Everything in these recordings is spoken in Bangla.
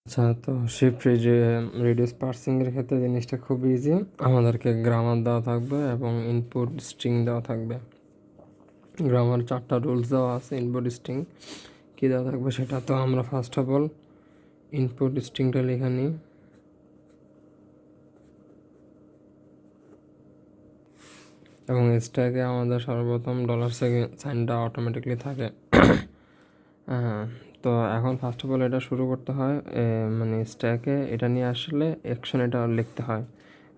আচ্ছা, তো শিফট রিডিউস পার্সিংয়ের ক্ষেত্রে জিনিসটা খুব ইজি। আমাদেরকে গ্রামার দেওয়া থাকবে এবং ইনপুট স্ট্রিং দেওয়া থাকবে। গ্রামার 4টা রুলস দেওয়া আছে। ইনপুট স্ট্রিং কী দেওয়া থাকবে সেটা তো আমরা ফার্স্ট অফ অল ইনপুট স্ট্রিংটা লিখে নিই। এবং স্ট্যাকে আমাদের সর্বপ্রথম $সাইনটা অটোমেটিকলি থাকে। হ্যাঁ, তো এখন ফার্স্ট অফ অল এটা শুরু করতে হয়, মানে স্ট্যাকে এটা নিয়ে আসলে অ্যাকশন এটা লিখতে হয়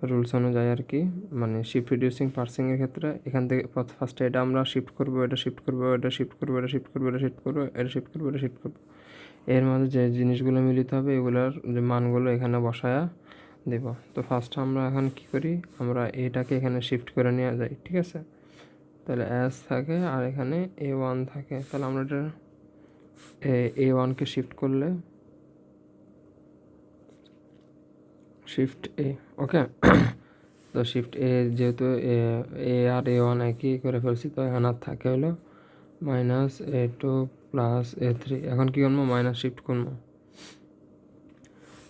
রুলস অনুযায়ী আর কি। মানে শিফট রিডিউসিং পার্সিংয়ের ক্ষেত্রে এখান থেকে ফার্স্টে এটা আমরা শিফট করবো, এটা শিফট করবো, এটা শিফট করবো, এটা শিফট করবো, এটা শিফট করবো, এটা শিফট করবো, এটা শিফট করবো। এর মধ্যে যে জিনিসগুলো মিলিত হবে এগুলোর যে মানগুলো এখানে বসায়া দেব। তো ফার্স্ট আমরা এখন কি করি, আমরা এটাকে এখানে শিফট করে নিয়ে যাই, ঠিক আছে? তাহলে এস থাকে আর এখানে A1 থাকে। তাহলে আমরা এটা A1কে শিফট করলে শিফট এ, ওকে। তো শিফট এ যেহেতু এ আর A1 একই করে ফেলছি, তো এখন আর থাকে হলো -A2 + A3। এখন কী করবো, মাইনাস শিফট করবো।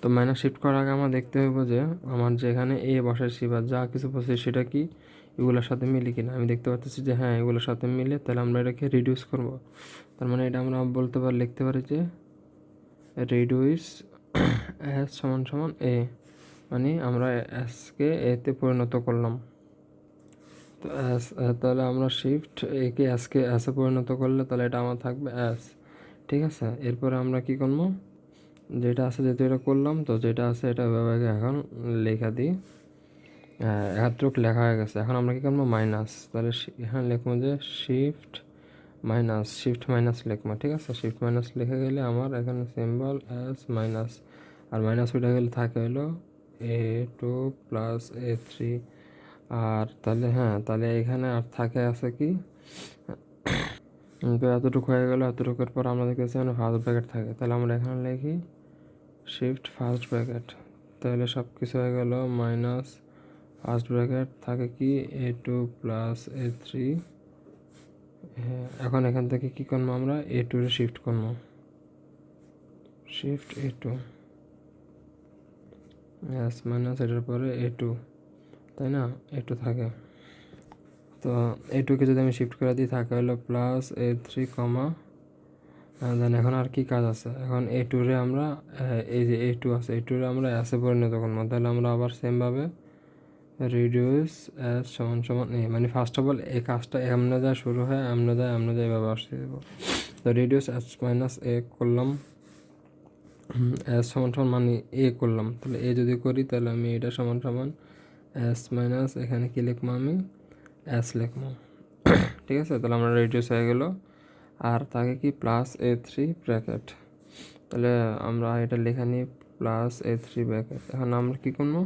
তো মাইনাস শিফট করার আগে আমার দেখতে হবে যে আমার যে এখানে এ বসাইছি বা যা কিছু বসে সেটা কি এগুলোর সাথে মিলে কিনা। আমি দেখতে পাচ্ছি যে হ্যাঁ এগুলোর সাথে মিলে, তাহলে আমরা এটাকে রিডিউস করব। তার মানে এটা আমরা লিখতে পারি যে রিডিউস এস সমান সমান এ, মানে আমরা এসকে এতে পরিণত করলাম। তো এস, তাহলে আমরা শিফট একে এসকে এসে পরিণত করলে তাহলে এটা আমার থাকবে এস, ঠিক আছে। এরপরে আমরা কি করবো, যেটা আছে যেহেতু এটা করলাম, তো যেটা আছে এটা এভাবে এখন লেখা দিই। এতটুকু লেখা হয়ে গেছে। এখন আমরা কি করবো, মাইনাস। তাহলে এখানে লিখবো যে শিফট মাইনাস লিখবো, ঠিক আছে। শিফট মাইনাস লিখে গেলে আমার এখানে সিম্বল এস মাইনাস, আর মাইনাস উঠে গেলে থাকে হলো A2 + A3। আর তাহলে হ্যাঁ, তাহলে এখানে আর থাকে আছে কি, তো এতটুকু হয়ে গেল। এতটুকুর পর আমরা দেখতেছি এখানে ফার্স্ট ব্র্যাকেট থাকে। তাহলে আমরা এখানে লিখি শিফট ফার্স্ট ব্র্যাকেট। তাহলে সব কিছু হয়ে গেল মাইনাস ফার্স্ট ব্র্যাকেট থাকে কি A2 + A3। এখন এখান থেকে কী করবো, আমরা A2 রে শিফট করবো, শিফট A2 এস মাইনাস এটার পরে A2, তাই না? A2 থাকে। তো A2কে যদি আমি শিফট করে দিই থাকে হলো +A3, দেন এখন আর কি কাজ আছে, এখন A2 রে আমরা এই যে A2 আছে A2 রে আমরা এসে পরিণত করবো। তাহলে আমরা আবার সেমভাবে রিডিউস এস সমান সমান এ, মানে ফার্স্ট অফ অল এই কাজটা এমনে যায় শুরু হয়, এমনে যায় এভাবে আসতে দেবো। তো রিডিউস এস মাইনাস এ করলাম, এস সমান সমান মানে এ করলাম। তাহলে এ যদি করি তাহলে আমি এটা সমান সমান এস মাইনাস এখানে কি লিখবো, আমি এস লিখবো, ঠিক আছে। তাহলে আমরা রিডিউস হয়ে গেল। আর থাকে কি +A3 ব্র্যাকেট। তাহলে আমরা এটা লেখা নিই +A3 ব্র্যাকেট। এখন আমরা কী করবো,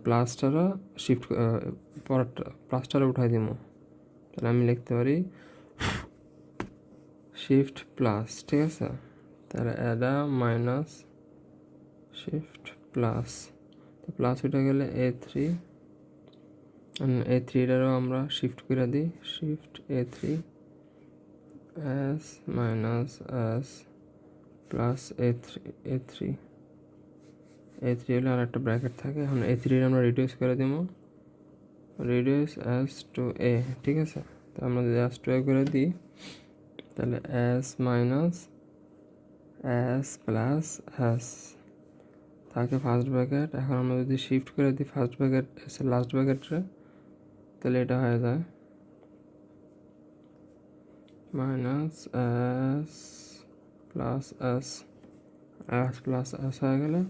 প্লাসটারা শিফট পরেরটা প্লাসটারা উঠাই দিব। তাহলে আমি লিখতে পারি শিফট প্লাস, ঠিক আছে। তাহলে এটা মাইনাস শিফট প্লাস, তো প্লাস উঠে গেলে A3, A3টারও আমরা শিফট করে দিই, shift A3 S minus S plus A3 হলে আর একটা ব্র্যাকেট থাকে। এখন A3 আমরা রিডিউস করে দিব, রিডিউস এস টু এ, ঠিক আছে। তো আমরা যদি এস টু এ করে দিই তাহলে S minus S plus S থাকে ফার্স্ট ব্র্যাকেট। এখন আমরা যদি শিফট করে দিই ফার্স্ট ব্র্যাকেট এস লাস্ট ব্র্যাকেটে, তাহলে এটা হয়ে যায় minus S plus S, S plus S হয়ে গেলে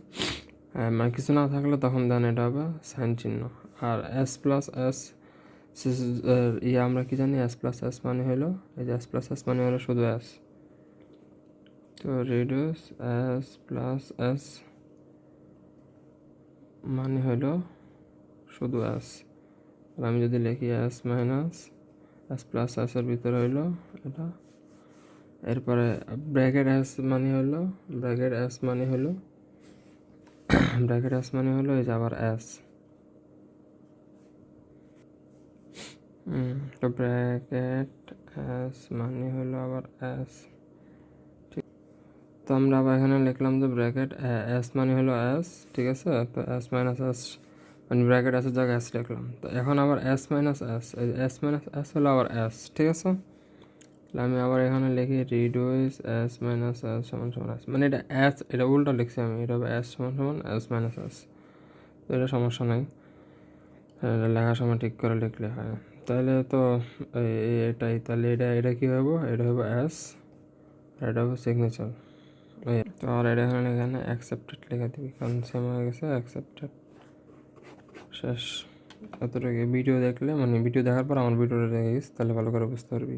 মানে কিছু না থাকলে তখন দেন এটা হবে সাইন চিহ্ন। আর এস প্লাস এস আমরা কি জানি, এস প্লাস এস মানে হলো এই যে এস প্লাস এস মানে হলো শুধু এস। তো রিডিউস এস প্লাস এস মানে হলো শুধু এস। আর আমি যদি লিখি এস মাইনাস এস প্লাস এসের ভিতরে হইলো এটা, এরপরে ব্র্যাকেট এস মানে হলো এই যে আবার এস। তো ব্র্যাকেট এস মানে হলো আবার এস, তো আমরা আবার এখানে লিখলাম যে ব্র্যাকেট এস মানে হলো এস, ঠিক আছে। তো এস মাইনাস এস মানে ব্র্যাকেট এসের জায়গায় এস লিখলাম। তো এখন আবার S minus S, S minus S হলো আবার এস, ঠিক আছে। তাহলে আমি আবার এখানে লিখি রিডিউস এস মাইনাস এস সমান সমান এস, মানে এটা এস, এটা উল্টা লিখছি আমি, এটা হবে এস সমান সমান এস মাইনাস এস। তো এটা সমস্যা নাই, এটা লেখার সময় ঠিক করে লিখলে হয়। তাহলে তো এটাই, তাহলে এটা কী হবে, এটা হবে এস, এটা হবে সিগনেচার। তো আর এটা এখানে অ্যাকসেপ্টেড লেখা দিবি, কারণ সেম হয়ে গেছে, অ্যাকসেপ্টেড, শেষ। এতটুকু। ভিডিও দেখলে মানে ভিডিও দেখার পর আমার ভিডিওটা দেখে গেছিস, তাহলে ভালো করে বুঝতে পারবি।